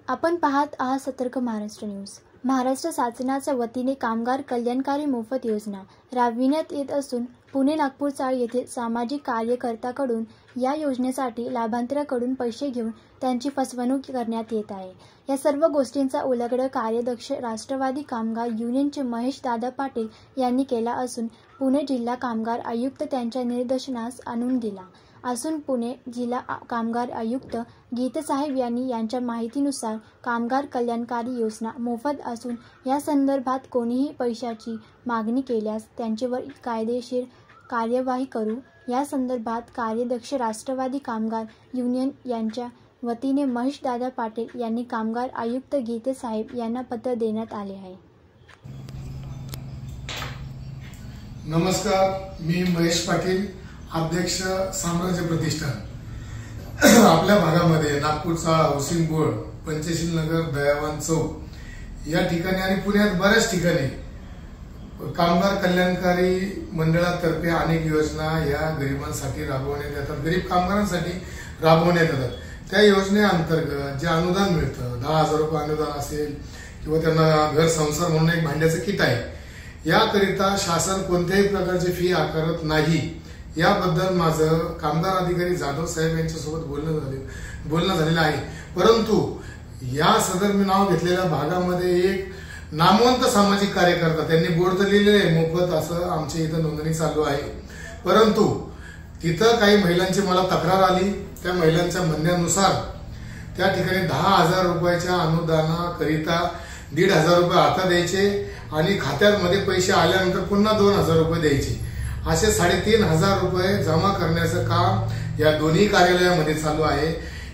आपण पाहत आहात सतर्क महाराष्ट्र न्यूज। महाराष्ट्र शासनाच्या वतीने कामगार कल्याणकारी मोफत योजना राबविण्यात येत असून पुणे नागपूर चाळ येथील सामाजिक कार्यकर्त्याकडून या योजनेसाठी लाभार्थ्यांकडून पैसे घेऊन त्यांची फसवणूक करण्यात येत आहे। या सर्व गोष्टींचा उलगडा कार्याध्यक्ष राष्ट्रवादी कामगार युनियनचे महेश दादा पाटील यांनी केला असून पुणे जिल्हा कामगार आयुक्त त्यांच्या निदर्शनास आणून दिला असून पुणे जिल्हा कामगार आयुक्त गीतेसाहेब यांनी यांच्या माहितीनुसार कामगार कल्याणकारी योजना मोफत असून या संदर्भात कोणीही पैशाची मागणी केल्यास त्यांच्यावर कायदेशीर कार्यवाही करू। या संदर्भात कार्याध्यक्ष राष्ट्रवादी कामगार युनियन यांच्या वतीने महेश दादा पाटील यांनी कामगार आयुक्त गीतेसाहेब यांना पत्र देण्यात आले आहे। नमस्कार, मी महेश पाटील, अध्यक्ष साम्राज्य प्रतिष्ठान। आपल्या भागामध्ये नागपूरचा हाऊसिंग बोर्ड, पंचशील नगर, दयावान चौक या ठिकाणी आणि पुण्यात बऱ्याच ठिकाणी कामगार कल्याणकारी मंडळातर्फे अनेक योजना या गरिबांसाठी राबवण्यात येतात, गरीब कामगारांसाठी राबवण्यात येतात। त्या योजनेअंतर्गत जे अनुदान मिळतं, 10,000 रुपये अनुदान असेल किंवा त्यांना घर संसार म्हणून एक भांड्याचं किट आहे, याकरिता शासन कोणत्याही प्रकारची फी आकारत नाही। याबद्दल माझं कामगार अधिकारी जाधव साहेब यांच्यासोबत बोलणं झालेलं आहे। परंतु या सदर मी नाव घेतलेल्या भागामध्ये एक नामवंत सामाजिक कार्यकर्ता, त्यांनी बोर्ड तर लिहिलेले आहे मोफत असं आमच्या इथं नोंदणी चालू आहे, परंतु तिथं काही महिलांची मला तक्रार आली। त्या महिलांच्या म्हणण्यानुसार त्या ठिकाणी 10,000 रुपयाच्या अनुदानाकरिता 1,500 रुपये आता द्यायचे आणि खात्यामध्ये पैसे आल्यानंतर पुन्हा 2,000 रुपये द्यायचे, असे 3,500 रुपये जमा करण्याचं काम या दोन्ही कार्यालयामध्ये चालू आहे।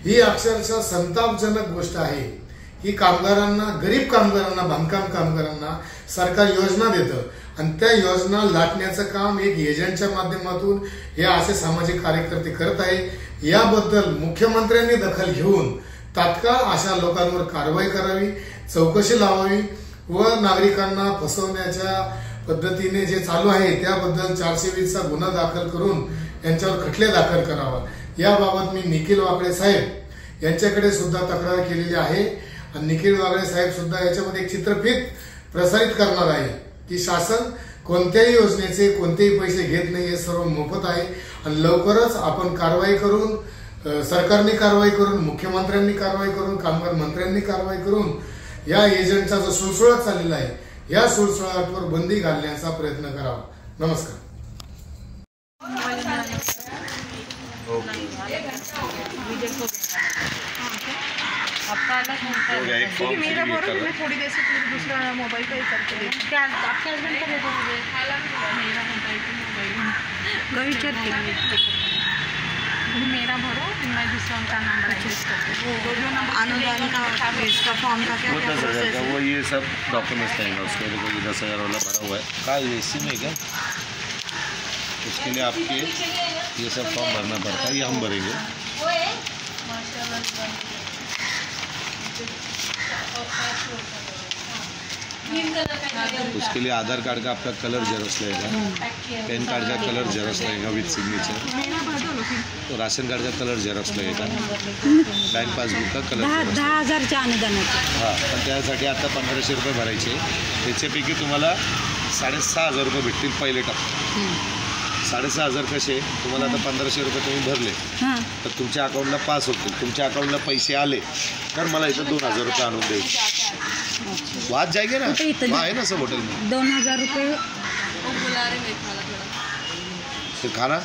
ही अक्षरशः संतापजनक गोष्ट आहे की कामगारांना, गरीब कामगारांना, बांधकाम कामगारांना सरकार योजना देतं आणि त्या योजना लाटण्याचं काम एक एजंटच्या माध्यमातून हे असे सामाजिक कार्यकर्ते करत आहे। याबद्दल मुख्यमंत्र्यांनी दखल घेऊन तात्काळ अशा लोकांवर कारवाई करावी, चौकशी लावावी व नागरिकांना फसवण्याच्या पद्धतीने जे चालू आहे त्याबद्दल 420 चा गुन्हा दाखल करून यांच्यावर खटले दाखल करावा। याबाबत मी निखिल वाकळे साहेब यांच्याकडे सुद्धा तक्रार केलेली आहे आणि निखिल वाकळे साहेब सुद्धा याच्यामध्ये एक चित्रफित प्रसारित करणार आहे की शासन कोणत्याही योजनेचे कोणतेही पैसे घेत नाही, हे सर्व मोफत आहे आणि लवकरच आपण कारवाई करून, सरकारने कारवाई करून, मुख्यमंत्र्यांनी कारवाई करून, कामगार मंत्र्यांनी कारवाई करून या एजंटचा जो सुळसुळाट चाललेला आहे या सुळसुळाटवर बंदी घालण्याचा प्रयत्न करावा। नमस्कार। मेरा बोलो, मैं थोड़ी देर से दूसरा मोबाइल पे करके देखती क्या आपके हस्बैंड को दे दो मुझे, मेरा मोबाइल मेरा भरो, मैं दूसरा उनका नंबर एडजस्ट करती हूँ। जो नंबर अनुदान का इसका फॉर्म का क्या प्रोसेस है? वो ये सब डॉक्यूमेंट्स लगेंगे उसके लिए, 10,000 वाला भरा हुआ है का एसी में क्या, उसके लिए आपके ये सब फॉर्म भरना पड़ता है, ये हम भरेंगे। उसके लिए आधार कार्ड का आपका कलर जेरॉक्स लगेगा, पैन कार्ड का कलर जेरॉक्स लगेगा विथ सिग्नेचर, तो राशन कार्ड का कलर जेरॉक्स लगेगा, बँक पासबुक का कलर 10,000च्या अनुदानाचे। हां, पण त्यासाठी आता 1,500 रुपये भरायचे, त्याच्यापैकी तुम्हाला 6,500 रुपये भेटतील पहिले टप्पा। 6,500 कसे, तुम्हाला आता 1,500 रुपये तुम्ही भरले तर तुमच्या अकाउंटला पास होतील, तुमच्या अकाउंटला पैसे आले तर मला इथं 2,000 रुपये आणून द्यायचे। वाद जाएगा ना, वहाँ है ना सब होटल में 2,000 रुपये फिर खाना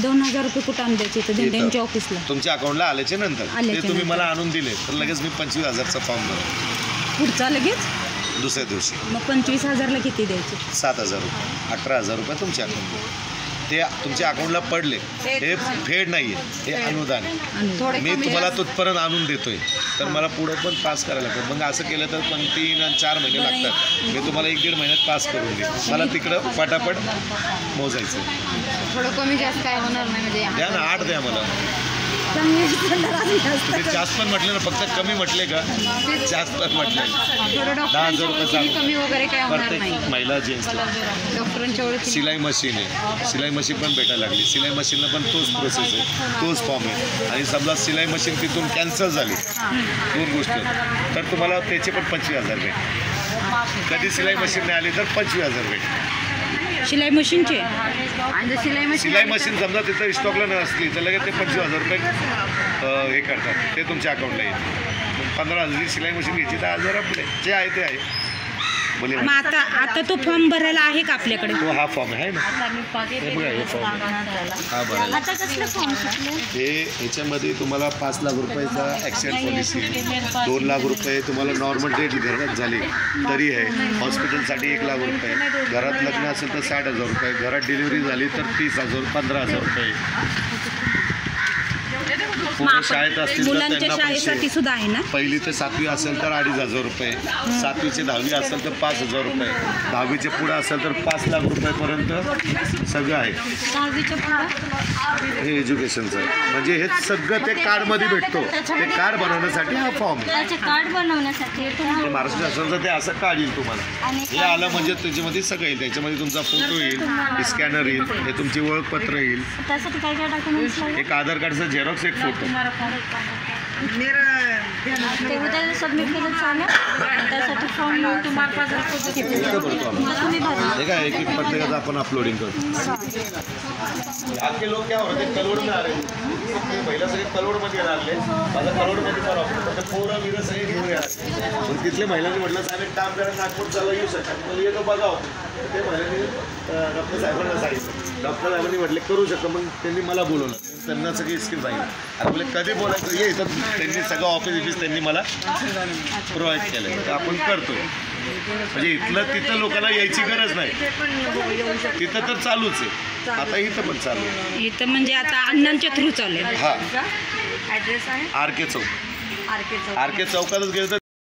2,000 रुपये कुठं आणून द्यायचे तर त्यांच्या ऑफिसला तुमच्या अकाउंटला आल्याच्या नंतर ते तुम्ही मला आणून दिले तर लगेच मी 25,000चा फॉर्म भरतो पुढचा लगेच दुसऱ्या दिवशी। मग 25,000ला किती द्यायचे? 7,000 रुपये, 18,000 रुपये तुमच्या अकाउंटला, ते तुमच्या अकाउंटला पडले, हे फेड नाहीये, हे अनुदान आहे। मी तुम्हाला तिथपर्यंत आणून देतोय तर मला पुढे पण पास करायला लागतं। मग असं केलं तर पण 3 आणि 4 महिने लागतात, मी तुम्हाला 1-1.5 महिन्यात पास करून देईन। मला तिकडं पटापट मोजायचं, थोडं कमी जास्त काय होणार नाही म्हणजे द्या ना, 8 द्या मला, तुम्ही जास्त पण म्हटले ना, फक्त कमी म्हटले का? जास्त पण म्हटले 10,000 रुपये सांगू. कमी वगैरे काय होणार नाही. प्रत्येक महिला जेंट्सला डॉक्टरांच्या ओळखी सिलाई मशीन आहे, सिलाई मशीन पण भेटायला लागली. सिलाई मशीनला पण तोच प्रोसेस आहे, तोच फॉर्म आहे. आणि समजा सिलाई मशीन तिथून कॅन्सल झाली, 2 गोष्टी आहेत, तर तुम्हाला त्याचे पण 25,000 भेटतील. कधी सिलाई मशीन नाही आली तर 25,000 भेटतील. शिलाई मशीनचे आणि सिलाई मशीन समजा तिथं स्टॉकला नसली तर लगेच ते 25,000 रुपये हे करतात, ते तुमच्या अकाउंटला येते. 15,000 सिलाई मशीन घ्यायची, 10,000 आपले जे आहे ते आहे. बोले मग आता तो फॉर्म भरायला आहे का आपल्याकडे? तो हा फॉर्म आहे ना, हे बघा, हे फॉर्म हा भरायला. हे ह्याच्यामध्ये तुम्हाला 5 लाख रुपयाचा ॲक्सिडेंट पॉलिसी, 2 लाख रुपये तुम्हाला नॉर्मल डेट घरात झाली तरी आहे, हॉस्पिटलसाठी 1 लाख रुपये, घरात लग्न असेल तर 60,000 रुपये, घरात डिलिव्हरी झाली तर 30,000, 15,000 रुपये. पोरं शाळेत असतील तर मुलांच्या त्यांना शाळेसाठी पैसे, सुद्धा आहे ना? 1ली ते 7वी असेल तर 2,500 रुपये, 7वी ते 10वी असेल तर 5,000 रुपये, 10वीचे पुढे असेल तर 5 लाख रुपयापर्यंत सगळं आहे. 10वीच्या पुढे हे एज्युकेशनचं आहे. म्हणजे हे सगळं ते कार्डमध्ये भेटतो. ते कार्ड बनवण्यासाठी हा फॉर्म आहे. कार्ड बनवण्यासाठी ते महाराष्ट्र शासनाचं ते असं कार्ड येईल तुम्हाला. हे आलं म्हणजे त्याच्यामध्ये सगळं येईल. त्याच्यामध्ये तुमचा फोटो येईल, स्कॅनर येईल, हे तुमची ओळखपत्र येईल, त्यासाठी काय काय डॉक्युमेंट्स एक आधार कार्डचा झेरॉक्स, एक फोटो. ते उद्या सबमिट केलं चालेल. त्यासाठी फॉर्म तुम्ही भरा. हे काय की प्रत्येकाचं आपण अपलोडिंग करतो. आपले लोक काय होते, कलोड में आ रहे थे, महिला सगळे कलोडमध्ये लागले. माझा कलोडमध्ये पण पोरं बिरं सगळे घेऊन यायला. पण तिथले महिलांनी म्हटलं, साहेब एक काम करा, नागपूर चालू येऊ शकतात, मला येतो बघावं. ते महिलांनी डॉक्टर साहेबांना सांगितलं. डॉक्टर साहेबांनी म्हटले करू शकतो. मग त्यांनी मला बोलवलं, त्यांना सगळी स्कीम सांगितलं. आणि बोले कधी बोलायचं ये, तर त्यांनी सगळं ऑफिस त्यांनी मला प्रोव्हाइड केलं, तर आपण करतो. म्हणजे इथलं तिथं लोकांना यायची गरज नाही, तिथं तर चालूच आहे. आता इथं पण चालू आहे. इथं म्हणजे आता अण्णांच्या थ्रू चालू आहे. हा, ॲड्रेस आहे RK चौक. RK चौक. RK चौकातच गेलं तर